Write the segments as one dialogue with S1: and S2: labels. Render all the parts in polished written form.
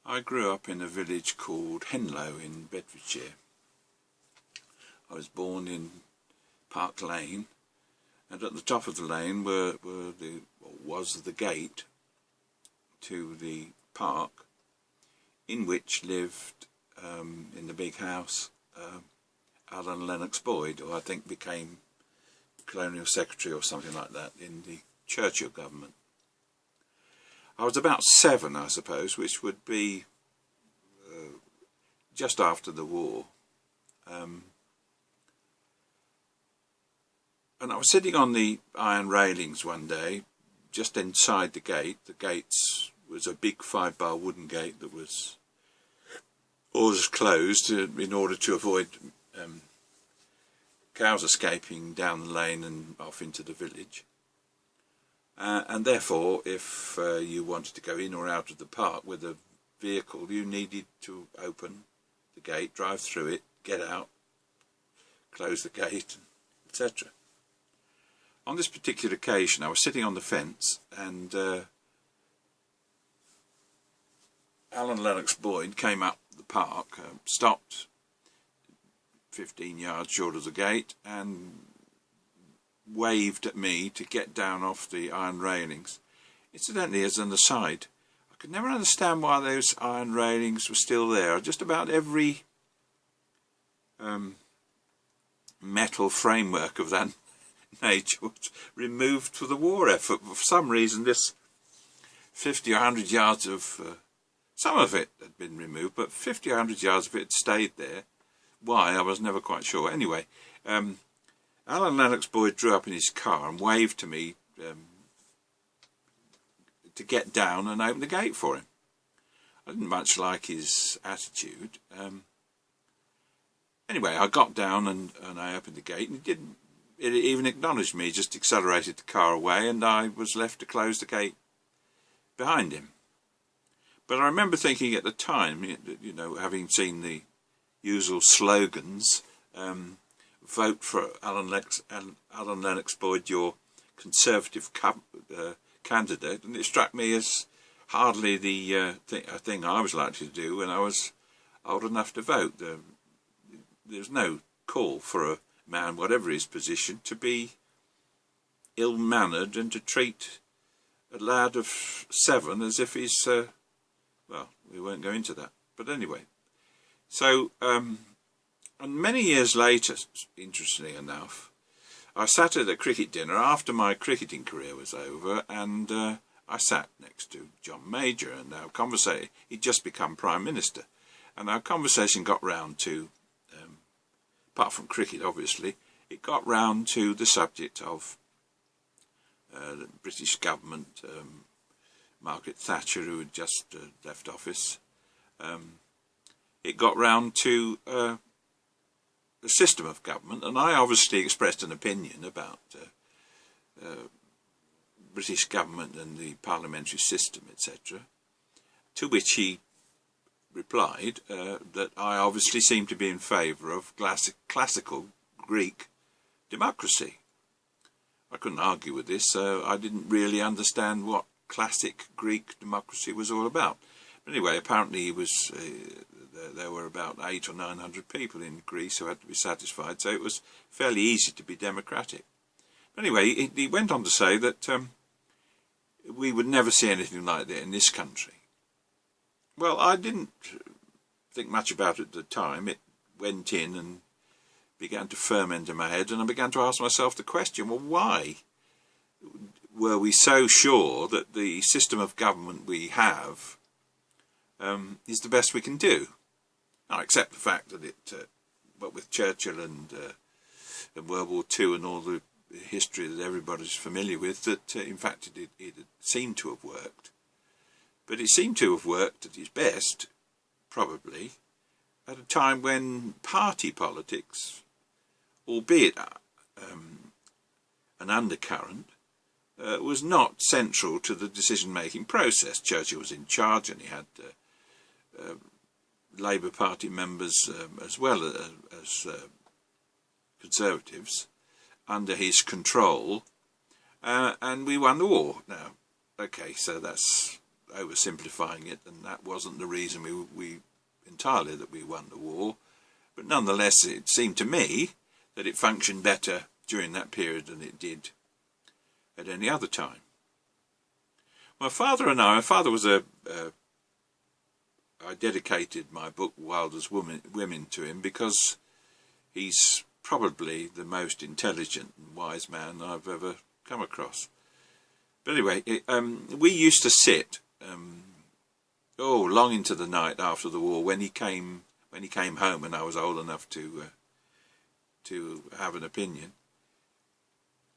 S1: I grew up in a village called Henlow in Bedfordshire. I was born in Park Lane, and at the top of the lane was the gate to the park, in which lived, in the big house, Alan Lennox-Boyd, who I think became Colonial Secretary or something like that in the Churchill government. I was about 7, I suppose, which would be just after the war. And I was sitting on the iron railings one day, just inside the gate. The gates was a big 5-bar wooden gate that was always closed in order to avoid cows escaping down the lane and off into the village. And therefore, if you wanted to go in or out of the park with a vehicle, you needed to open the gate, drive through it, get out, close the gate, etc. On this particular occasion, I was sitting on the fence, and Alan Lennox-Boyd came up the park, stopped 15 yards short of the gate, and waved at me to get down off the iron railings. Incidentally, as an aside, I could never understand why those iron railings were still there. Just about every metal framework of that nature was removed for the war effort. For some reason, this 50 or 100 yards of some of it had been removed, but 50 or 100 yards of it stayed there. Why, I was never quite sure. Anyway, Alan Lennox-Boyd drew up in his car and waved to me to get down and open the gate for him. I didn't much like his attitude. Anyway, I got down and I opened the gate, and it even acknowledged me, just accelerated the car away, and I was left to close the gate behind him. But I remember thinking at the time, you know, having seen the usual slogans, vote for Alan Lennox-Boyd, your Conservative candidate, and it struck me as hardly the thing I was likely to do when I was old enough to vote. There's no call for a man, whatever his position, to be ill-mannered and to treat a lad of 7 as if he's, well, we won't go into that. But anyway, so, and many years later, interestingly enough, I sat at a cricket dinner after my cricketing career was over, and I sat next to John Major, and our conversation, he'd just become Prime Minister, and our conversation got round to, apart from cricket obviously, it got round to the subject of the British government, Margaret Thatcher, who had just left office. It got round to the system of government, and I obviously expressed an opinion about British government and the parliamentary system, etc., to which he replied that I obviously seemed to be in favour of classical Greek democracy. I couldn't argue with this. I didn't really understand what classic Greek democracy was all about. But anyway, apparently he was, there were about 800 or 900 people in Greece who had to be satisfied, so it was fairly easy to be democratic. But anyway, he went on to say that we would never see anything like that in this country. Well, I didn't think much about it at the time. It went in and began to ferment in my head, and I began to ask myself the question, well, why were we so sure that the system of government we have is the best we can do? I accept the fact that it, what with Churchill and World War II and all the history that everybody's familiar with, that in fact it seemed to have worked. But it seemed to have worked at its best, probably, at a time when party politics, albeit an undercurrent, was not central to the decision-making process. Churchill was in charge, and he had Labour Party members as well as Conservatives under his control, and we won the war. Now, okay, so that's oversimplifying it, and that wasn't the reason we entirely that we won the war. But nonetheless, it seemed to me that it functioned better during that period than it did at any other time. My father was I dedicated my book Wilder's Women to him because he's probably the most intelligent and wise man I've ever come across. But anyway, we used to sit long into the night after the war when he came home, and I was old enough to have an opinion.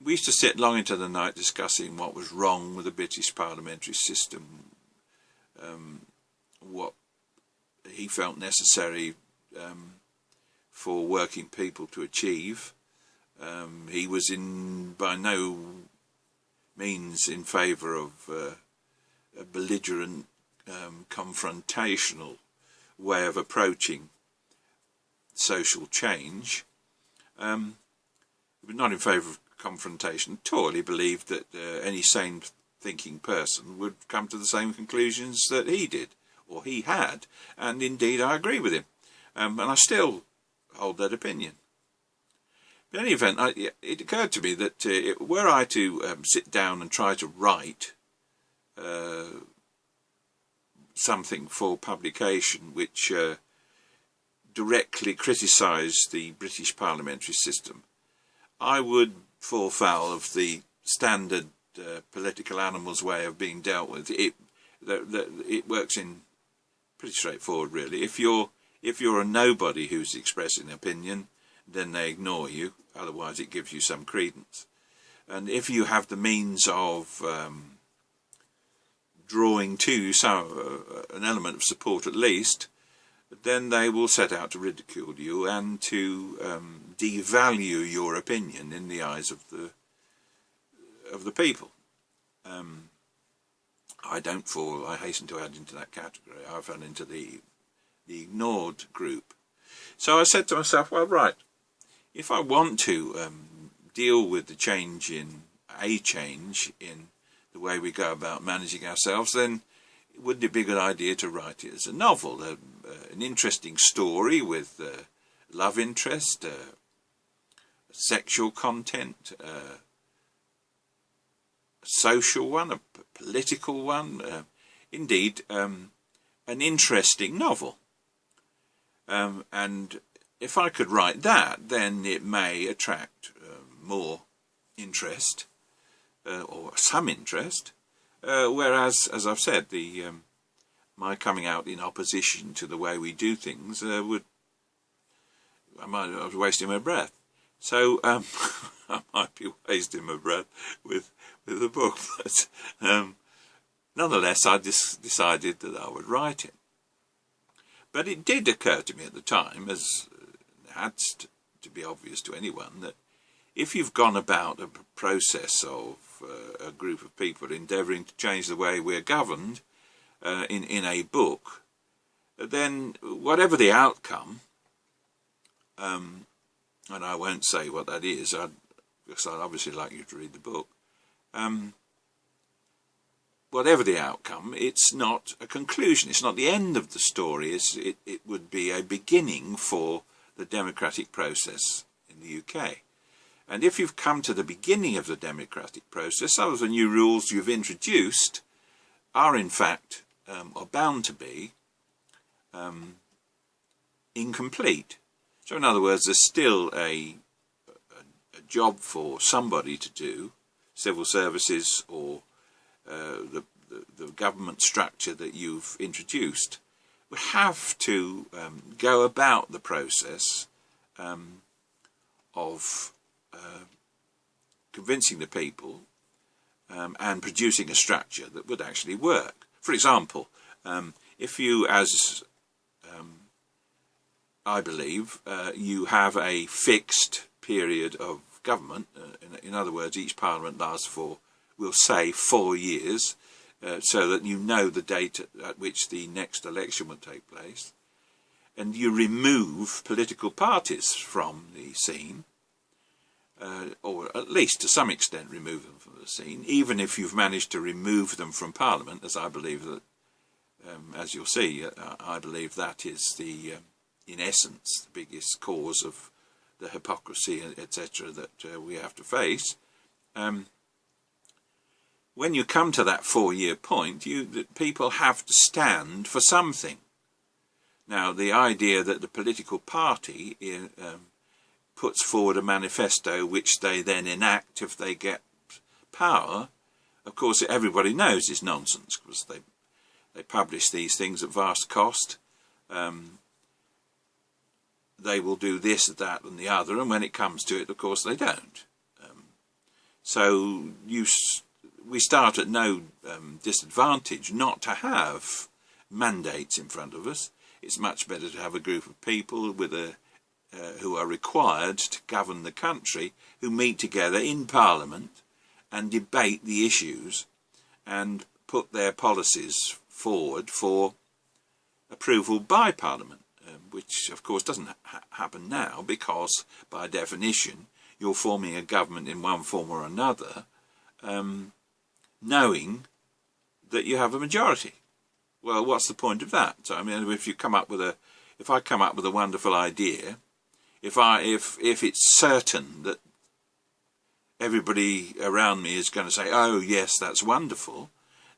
S1: We used to sit long into the night discussing what was wrong with the British parliamentary system, what he felt necessary for working people to achieve. He was by no means in favour of a belligerent, confrontational way of approaching social change. He was not in favour of confrontation at all. He believed that any sane thinking person would come to the same conclusions that he did, or he had, and indeed I agree with him, and I still hold that opinion. In any event, it occurred to me that were I to sit down and try to write something for publication which directly criticised the British parliamentary system, I would fall foul of the standard political animal's way of being dealt with. It works in pretty straightforward, really. If you're a nobody who's expressing an opinion, then they ignore you. Otherwise, it gives you some credence. And if you have the means of drawing to an element of support at least, then they will set out to ridicule you and to devalue your opinion in the eyes of the people. I hasten to add into that category. I fell into the ignored group. So I said to myself, well, right, if I want to deal with the change in the way we go about managing ourselves, then wouldn't it be a good idea to write it as a novel, an interesting story with love interest, sexual content, a social one, a political one, indeed an interesting novel. And if I could write that, then it may attract more interest, or some interest, whereas, as I've said, my coming out in opposition to the way we do things I was wasting my breath. So I might be wasting my breath with the book, but nonetheless, I decided that I would write it. But it did occur to me at the time, as it had to be obvious to anyone, that if you've gone about a process of a group of people endeavouring to change the way we're governed in a book, then whatever the outcome, and I won't say what that is, because I'd obviously like you to read the book, whatever the outcome, it's not a conclusion, it's not the end of the story, it would be a beginning for the democratic process in the UK. And if you've come to the beginning of the democratic process, some of the new rules you've introduced are in fact, or bound to be, incomplete. So in other words, there's still a job for somebody to do, civil services or the government structure that you've introduced, would have to go about the process of convincing the people and producing a structure that would actually work. For example, if you, as I believe, you have a fixed period of government, in other words, each parliament lasts for, we'll say, 4 years, so that you know the date at which the next election will take place, and you remove political parties from the scene, or at least to some extent remove them from the scene, even if you've managed to remove them from Parliament, as I believe that as you'll see, I believe that is in essence, the biggest cause of the hypocrisy, etc., that we have to face. When you come to that 4-year point, people have to stand for something. Now, the idea that the political party puts forward a manifesto which they then enact if they get power, of course everybody knows is nonsense, because they publish these things at vast cost. They will do this, that and the other, and when it comes to it, of course, they don't. So we start at no disadvantage not to have mandates in front of us. It's much better to have a group of people with who are required to govern the country, who meet together in Parliament and debate the issues and put their policies forward for approval by Parliament, which of course doesn't happen now, because by definition you're forming a government in one form or another, knowing that you have a majority. Well, what's the point of that? So, I mean, if I come up with a wonderful idea, if it's certain that everybody around me is going to say, oh yes, that's wonderful,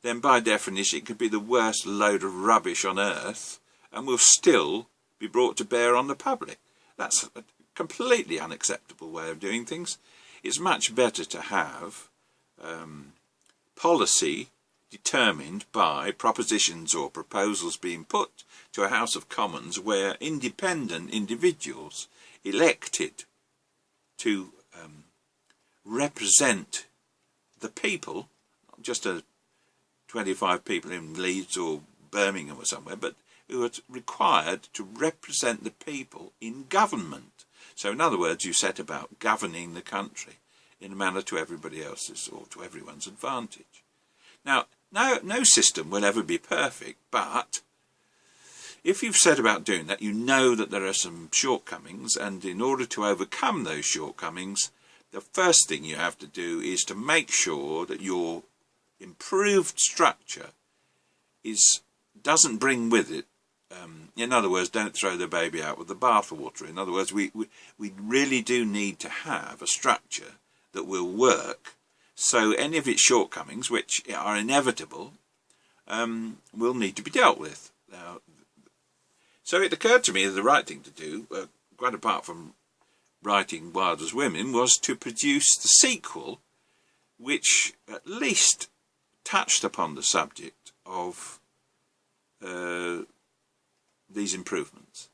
S1: then by definition it could be the worst load of rubbish on earth and will still be brought to bear on the public. That's a completely unacceptable way of doing things. It's much better to have policy determined by propositions or proposals being put to a House of Commons where independent individuals elected to represent the people, not just 25 people in Leeds or Birmingham or somewhere, but who are required to represent the people in government. So in other words, you set about governing the country in a manner to everybody else's or to everyone's advantage. Now, no system will ever be perfect, but if you've set about doing that, you know that there are some shortcomings, and in order to overcome those shortcomings, the first thing you have to do is to make sure that your improved structure doesn't bring with it, in other words, don't throw the baby out with the bathwater. In other words, we really do need to have a structure that will work, so any of its shortcomings, which are inevitable, will need to be dealt with. Now, so it occurred to me that the right thing to do, quite apart from writing Wild as Women, was to produce the sequel, which at least touched upon the subject of these improvements.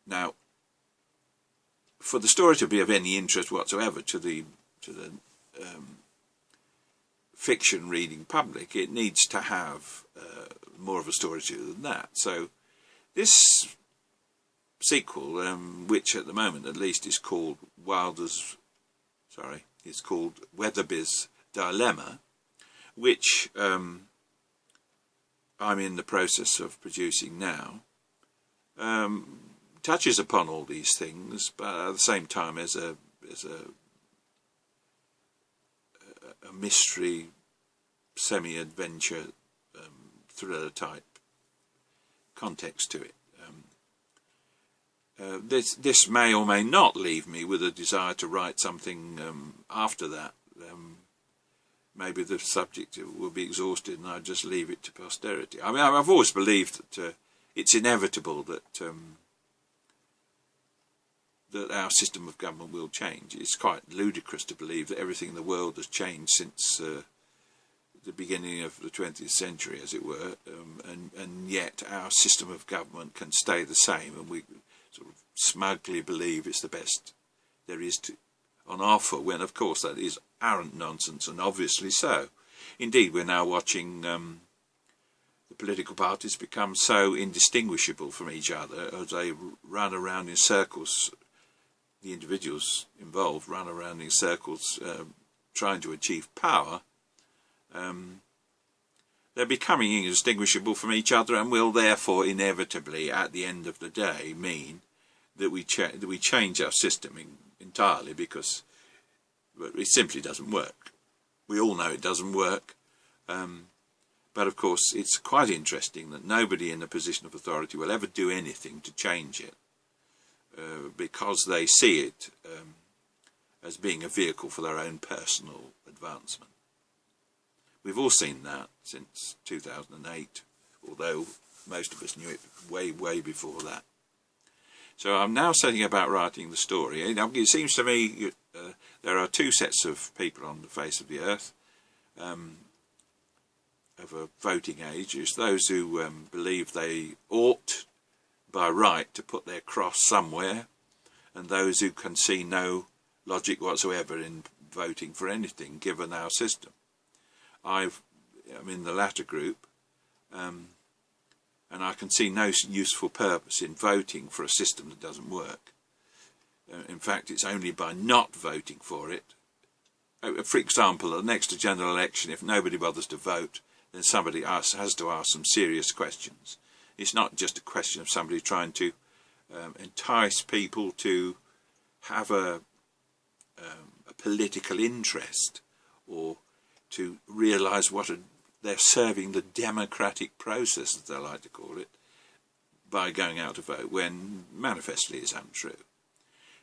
S1: Now, for the story to be of any interest whatsoever to the fiction reading public, it needs to have more of a story to it than that. So this sequel, which at the moment at least is called it's called Weatherby's Dilemma, which I'm in the process of producing now, touches upon all these things, but at the same time as a mystery, semi-adventure, thriller type context to it. This may or may not leave me with a desire to write something after that. Maybe the subject will be exhausted and I'll just leave it to posterity. I mean, I've always believed that it's inevitable that that our system of government will change. It's quite ludicrous to believe that everything in the world has changed since the beginning of the 20th century, as it were, and yet our system of government can stay the same, and we sort of smugly believe it's the best there is on offer, when of course that is arrant nonsense, and obviously so. Indeed, we're now watching the political parties become so indistinguishable from each other as they run around in circles. The individuals involved run around in circles trying to achieve power. They're becoming indistinguishable from each other, and will therefore inevitably, at the end of the day, mean that we change our system entirely, because it simply doesn't work. We all know it doesn't work, But of course, it's quite interesting that nobody in a position of authority will ever do anything to change it, because they see it as being a vehicle for their own personal advancement. We've all seen that since 2008, although most of us knew it way, way before that. So I'm now setting about writing the story. It seems to me there are two sets of people on the face of the earth of a voting age. It's those who believe they ought by right to put their cross somewhere, and those who can see no logic whatsoever in voting for anything given our system. I'm in the latter group, and I can see no useful purpose in voting for a system that doesn't work. In fact, it's only by not voting for it. For example, at the next general election, if nobody bothers to vote, then somebody has to ask some serious questions. It's not just a question of somebody trying to entice people to have a political interest, or to realise they're serving the democratic process, as they like to call it, by going out to vote, when manifestly it's untrue.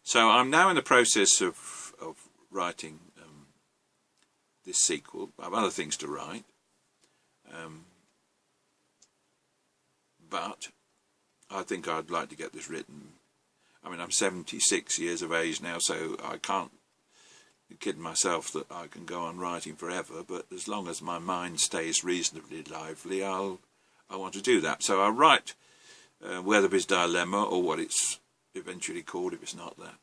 S1: So I'm now in the process of writing this sequel. I have other things to write, but I think I'd like to get this written. I mean, I'm 76 years of age now, so I can't kid myself that I can go on writing forever, but as long as my mind stays reasonably lively, I want to do that. So I'll write Weatherby's Dilemma, or what it's eventually called if it's not that.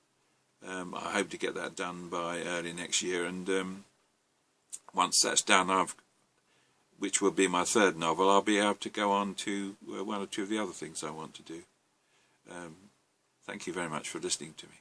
S1: I hope to get that done by early next year, and once that's done, which will be my third novel, I'll be able to go on to one or two of the other things I want to do. Thank you very much for listening to me.